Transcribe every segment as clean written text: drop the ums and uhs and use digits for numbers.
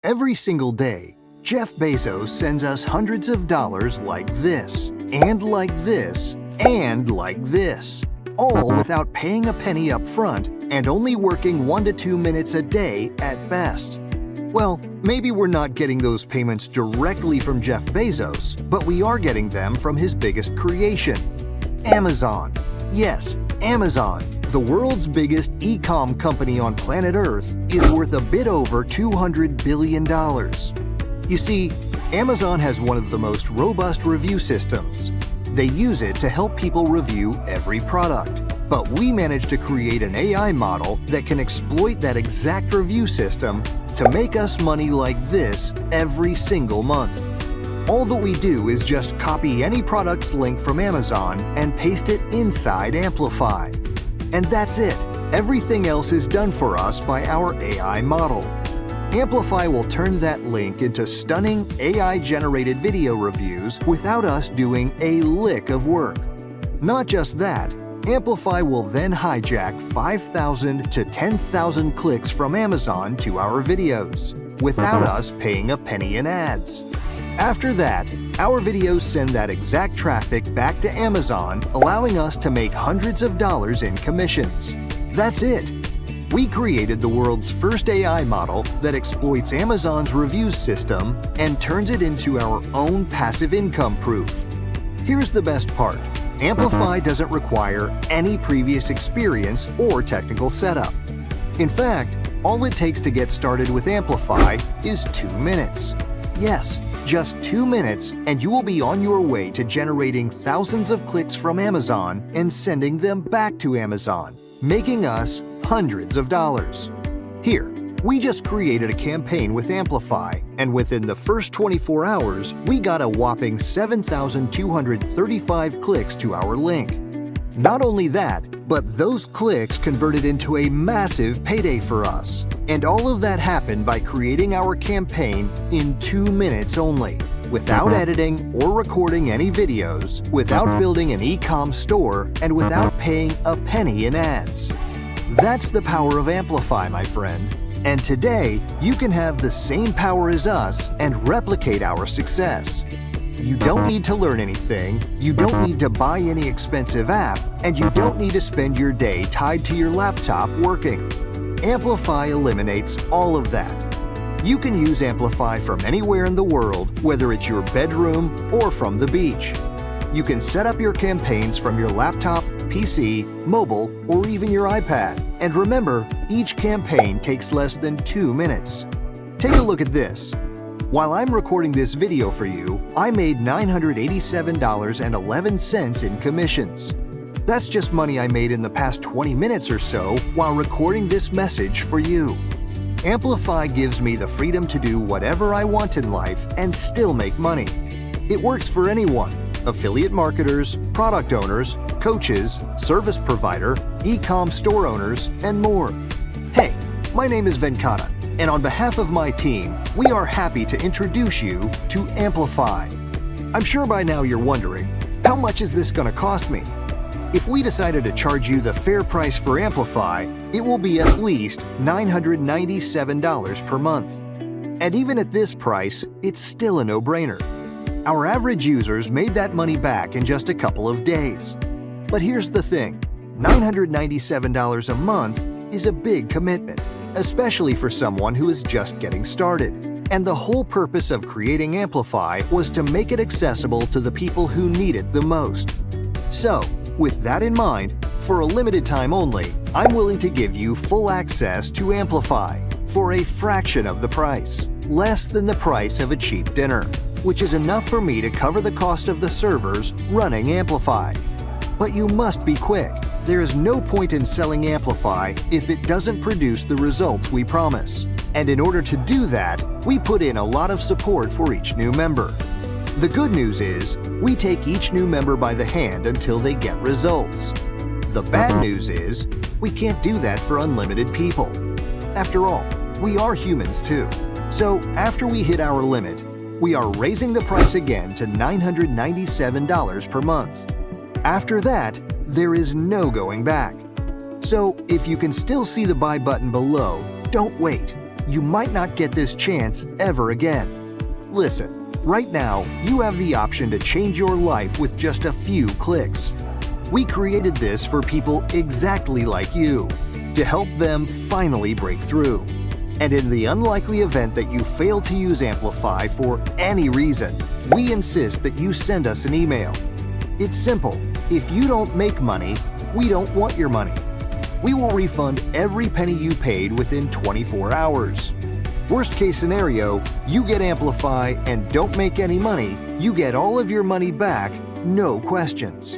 Every single day, Jeff Bezos sends us hundreds of dollars like this, and like this, and like this, all without paying a penny up front and only working 1 to 2 minutes a day at best. Well, maybe we're not getting those payments directly from Jeff Bezos, but we are getting them from his biggest creation, Amazon. Yes, Amazon, the world's biggest e-com company on planet Earth, is worth a bit over $200 billion. You see, Amazon has one of the most robust review systems. They use it to help people review every product. But we managed to create an AI model that can exploit that exact review system to make us money like this every single month. All that we do is just copy any product's link from Amazon and paste it inside Amplify. And that's it. Everything else is done for us by our AI model. Amplify will turn that link into stunning AI-generated video reviews without us doing a lick of work. Not just that, Amplify will then hijack 5,000 to 10,000 clicks from Amazon to our videos, without us paying a penny in ads. After that, our videos send that exact traffic back to Amazon, allowing us to make hundreds of dollars in commissions. That's it. We created the world's first AI model that exploits Amazon's reviews system and turns it into our own passive income proof. Here's the best part. Amplify doesn't require any previous experience or technical setup. In fact, all it takes to get started with Amplify is 2 minutes. Yes, just 2 minutes, and you will be on your way to generating thousands of clicks from Amazon and sending them back to Amazon, making us hundreds of dollars. Here, we just created a campaign with Amplify, and within the first 24 hours, we got a whopping 7,235 clicks to our link. Not only that, but those clicks converted into a massive payday for us. And all of that happened by creating our campaign in 2 minutes only, without editing or recording any videos, without building an e-com store, and without paying a penny in ads. That's the power of Amplify, my friend. And today, you can have the same power as us and replicate our success. You don't need to learn anything, you don't need to buy any expensive app, and you don't need to spend your day tied to your laptop working. Amplify eliminates all of that. You can use Amplify from anywhere in the world, whether it's your bedroom or from the beach. You can set up your campaigns from your laptop, PC, mobile, or even your iPad. And remember, each campaign takes less than 2 minutes. Take a look at this. While I'm recording this video for you, I made $987.11 in commissions. That's just money I made in the past 20 minutes or so while recording this message for you. Amplify gives me the freedom to do whatever I want in life and still make money. It works for anyone. Affiliate marketers, product owners, coaches, service provider, e-com store owners, and more. Hey, my name is Venkata, and on behalf of my team, we are happy to introduce you to Amplify. I'm sure by now you're wondering, how much is this going to cost me? If we decided to charge you the fair price for Amplify, it will be at least $997 per month. And even at this price, it's still a no-brainer. Our average users made that money back in just a couple of days. But here's the thing, $997 a month is a big commitment, especially for someone who is just getting started. And the whole purpose of creating Amplify was to make it accessible to the people who need it the most. So, with that in mind, for a limited time only, I'm willing to give you full access to Amplify for a fraction of the price, less than the price of a cheap dinner, which is enough for me to cover the cost of the servers running Amplify. But you must be quick. There is no point in selling Amplify if it doesn't produce the results we promise. And in order to do that, we put in a lot of support for each new member. The good news is, we take each new member by the hand until they get results. The bad news is, we can't do that for unlimited people. After all, we are humans too. So after we hit our limit, we are raising the price again to $997 per month. After that, there is no going back. So if you can still see the buy button below, don't wait. you might not get this chance ever again. Listen, right now, you have the option to change your life with just a few clicks. We created this for people exactly like you, to help them finally break through. And in the unlikely event that you fail to use Amplify for any reason, we insist that you send us an email. It's simple. If you don't make money, we don't want your money. We will refund every penny you paid within 24 hours. Worst case scenario, you get Amplify and don't make any money, you get all of your money back, no questions.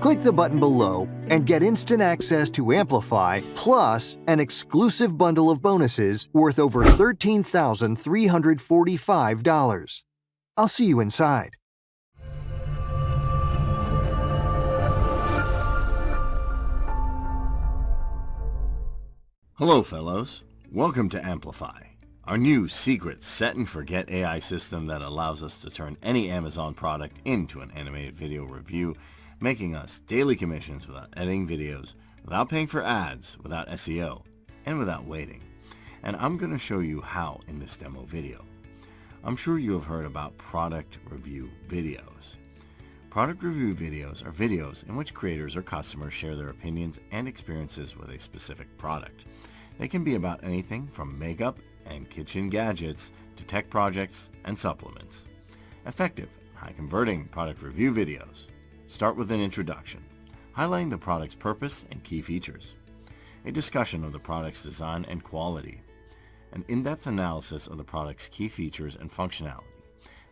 Click the button below and get instant access to Amplify plus an exclusive bundle of bonuses worth over $13,345. I'll see you inside. Hello fellows, welcome to Amplify, our new secret set and forget AI system that allows us to turn any Amazon product into an animated video review, making us daily commissions without editing videos, without paying for ads, without SEO, and without waiting. And I'm going to show you how in this demo video. I'm sure you have heard about product review videos. Product review videos are videos in which creators or customers share their opinions and experiences with a specific product. They can be about anything from makeup and kitchen gadgets to tech projects and supplements. Effective, high-converting product review videos start with an introduction, highlighting the product's purpose and key features, a discussion of the product's design and quality, an in-depth analysis of the product's key features and functionality,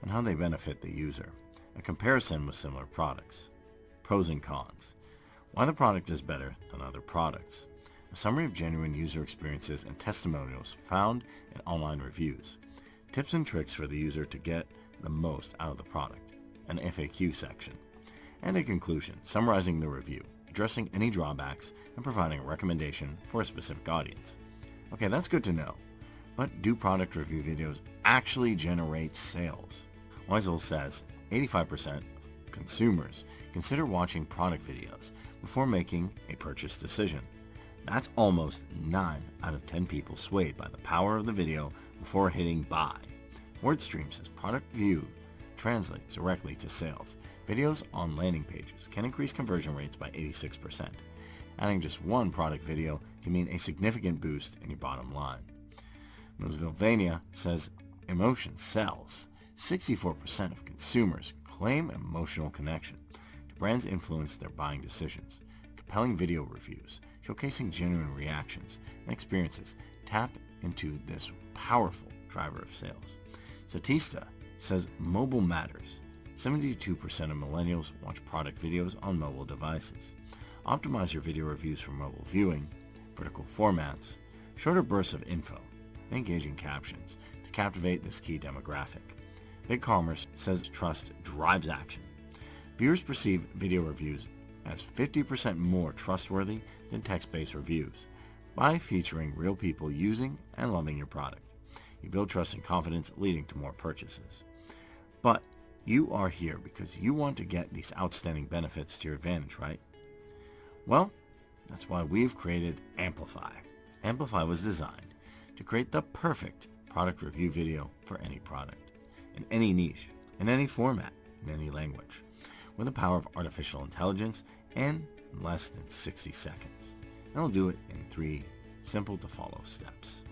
and how they benefit the user, a comparison with similar products, pros and cons, why the product is better than other products, a summary of genuine user experiences and testimonials found in online reviews, tips and tricks for the user to get the most out of the product, an FAQ section, and a conclusion summarizing the review, addressing any drawbacks, and providing a recommendation for a specific audience. Okay, that's good to know, but do product review videos actually generate sales? Weisel says 85% of consumers consider watching product videos before making a purchase decision. That's almost 9 out of 10 people swayed by the power of the video before hitting buy. WordStream says product review translates directly to sales. Videos on landing pages can increase conversion rates by 86%. Adding just one product video can mean a significant boost in your bottom line. Millsville says emotion sells. 64% of consumers claim emotional connection to brands influence their buying decisions. Compelling video reviews showcasing genuine reactions and experiences tap into this powerful driver of sales. Statista says mobile matters. 72% of millennials watch product videos on mobile devices. Optimize your video reviews for mobile viewing, vertical formats, shorter bursts of info, and engaging captions to captivate this key demographic. BigCommerce says trust drives action. Viewers perceive video reviews as 50% more trustworthy than text-based reviews by featuring real people using and loving your product. You build trust and confidence, leading to more purchases. But you are here because you want to get these outstanding benefits to your advantage, right? Well, that's why we've created Amplify. Amplify was designed to create the perfect product review video for any product, in any niche, in any format, in any language, with the power of artificial intelligence and in less than 60 seconds. And I'll do it in 3 simple to follow steps.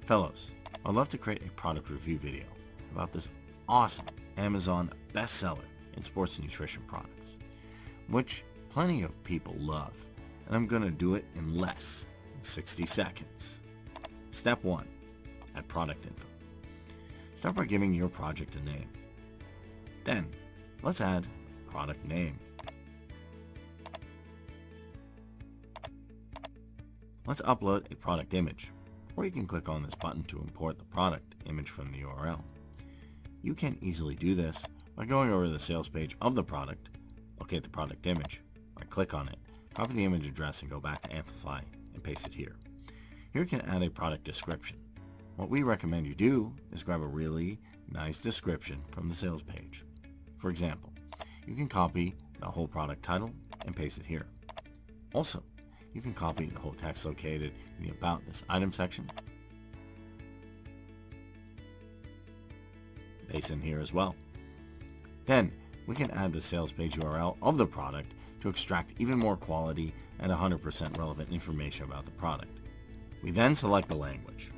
Fellows, I'd love to create a product review video about this awesome Amazon bestseller in sports and nutrition products, which plenty of people love, and I'm going to do it in less than 60 seconds. Step 1. Add product info. Start by giving your project a name. Then, let's add product name. Let's upload a product image, or you can click on this button to import the product image from the URL. You can easily do this by going over to the sales page of the product, locate the product image, right-click on it, copy the image address and go back to Amplify and paste it here. Here you can add a product description. What we recommend you do is grab a really nice description from the sales page. For example, you can copy the whole product title and paste it here. Also, you can copy the whole text located in the About This Item section paste in here as well. Then we can add the sales page URL of the product to extract even more quality and 100% relevant information about the product. We then select the language.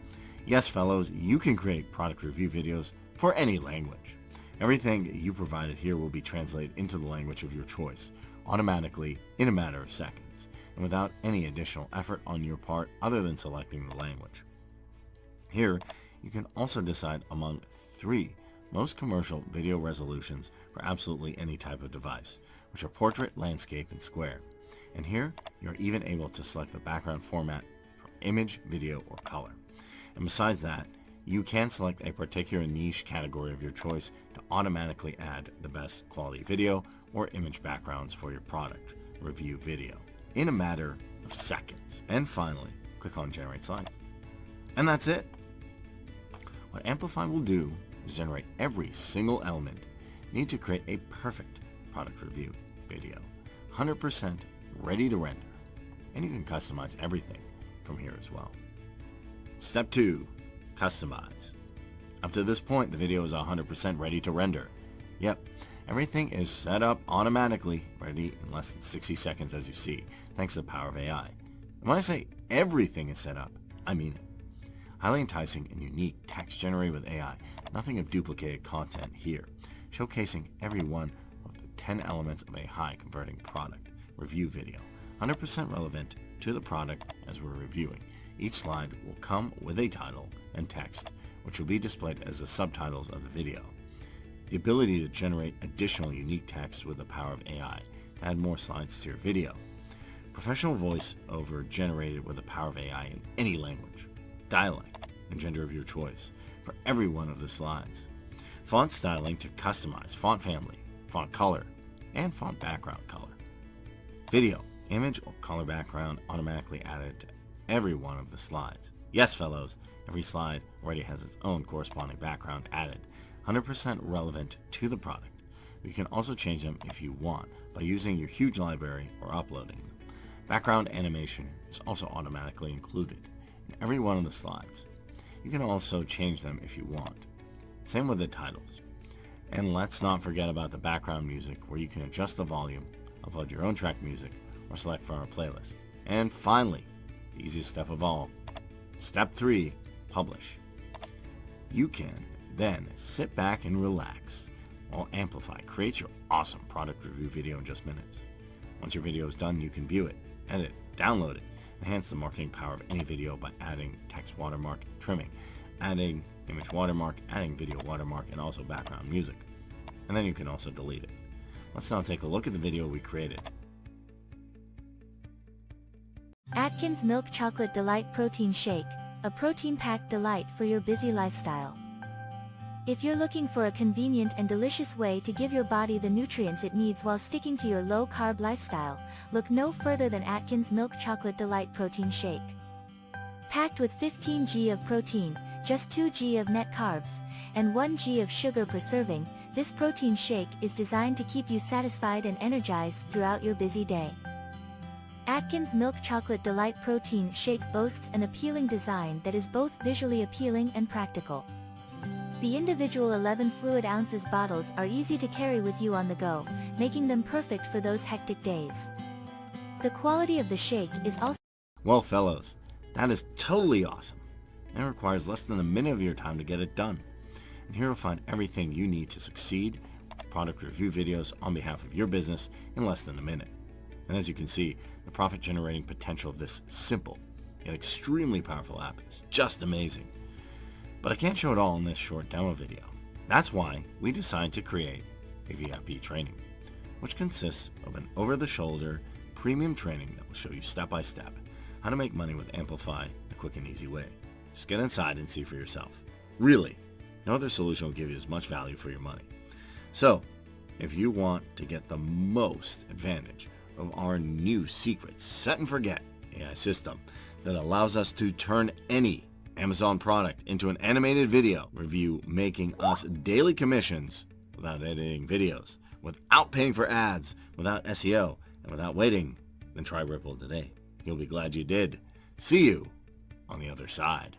Yes, fellows, you can create product review videos for any language. Everything you provided here will be translated into the language of your choice, automatically in a matter of seconds, and without any additional effort on your part other than selecting the language. Here, you can also decide among 3 most commercial video resolutions for absolutely any type of device, which are portrait, landscape, and square. And here, you're even able to select the background format for image, video, or color. And besides that, you can select a particular niche category of your choice to automatically add the best quality video or image backgrounds for your product review video in a matter of seconds. And finally, click on Generate Slides. And that's it. What Amplify will do is generate every single element needed to create a perfect product review video, 100% ready to render. And you can customize everything from here as well. Step 2. Customize. Up to this point, the video is 100% ready to render. Yep, everything is set up automatically, ready in less than 60 seconds as you see, thanks to the power of AI. And when I say everything is set up, I mean it. Highly enticing and unique text generated with AI, nothing of duplicated content here, showcasing every one of the 10 elements of a high converting product review video, 100% relevant to the product as we're reviewing. Each slide will come with a title and text, which will be displayed as the subtitles of the video. The ability to generate additional unique text with the power of AI to add more slides to your video. Professional voice over generated with the power of AI in any language, dialect, and gender of your choice for every one of the slides. Font styling to customize font family, font color, and font background color. Video, image, or color background automatically added to every one of the slides. Yes, fellows, every slide already has its own corresponding background added, 100% relevant to the product. You can also change them if you want by using your huge library or uploading them. Background animation is also automatically included in every one of the slides. You can also change them if you want. Same with the titles. And let's not forget about the background music, where you can adjust the volume, upload your own track music, or select from our playlist. And finally, the easiest step of all, Step 3, Publish. You can then sit back and relax while Amplify creates your awesome product review video in just minutes. Once your video is done, you can view it, edit, download it, enhance the marketing power of any video by adding text watermark, trimming, adding image watermark, adding video watermark, and also background music. And then you can also delete it. Let's now take a look at the video we created. Atkins Milk Chocolate Delight Protein Shake, a protein-packed delight for your busy lifestyle. If you're looking for a convenient and delicious way to give your body the nutrients it needs while sticking to your low-carb lifestyle, look no further than Atkins Milk Chocolate Delight Protein Shake. Packed with 15 g of protein, just 2 g of net carbs, and 1 g of sugar per serving, this protein shake is designed to keep you satisfied and energized throughout your busy day. Atkins Milk Chocolate Delight Protein Shake boasts an appealing design that is both visually appealing and practical. The individual 11 fluid ounces bottles are easy to carry with you on the go, making them perfect for those hectic days. The quality of the shake is also... Well, fellows, that is totally awesome. And it requires less than a minute of your time to get it done. And here you'll find everything you need to succeed with product review videos on behalf of your business in less than a minute. And as you can see, the profit generating potential of this simple yet extremely powerful app is just amazing. But I can't show it all in this short demo video. That's why we decided to create a VIP training, which consists of an over-the-shoulder premium training that will show you step by step how to make money with Amplify a quick and easy way. Just get inside and see for yourself. Really, no other solution will give you as much value for your money. So, if you want to get the most advantage of our new secret set and forget AI system that allows us to turn any Amazon product into an animated video review, making us daily commissions without editing videos, without paying for ads, without SEO, and without waiting, then try Ripple today. You'll be glad you did. See you on the other side.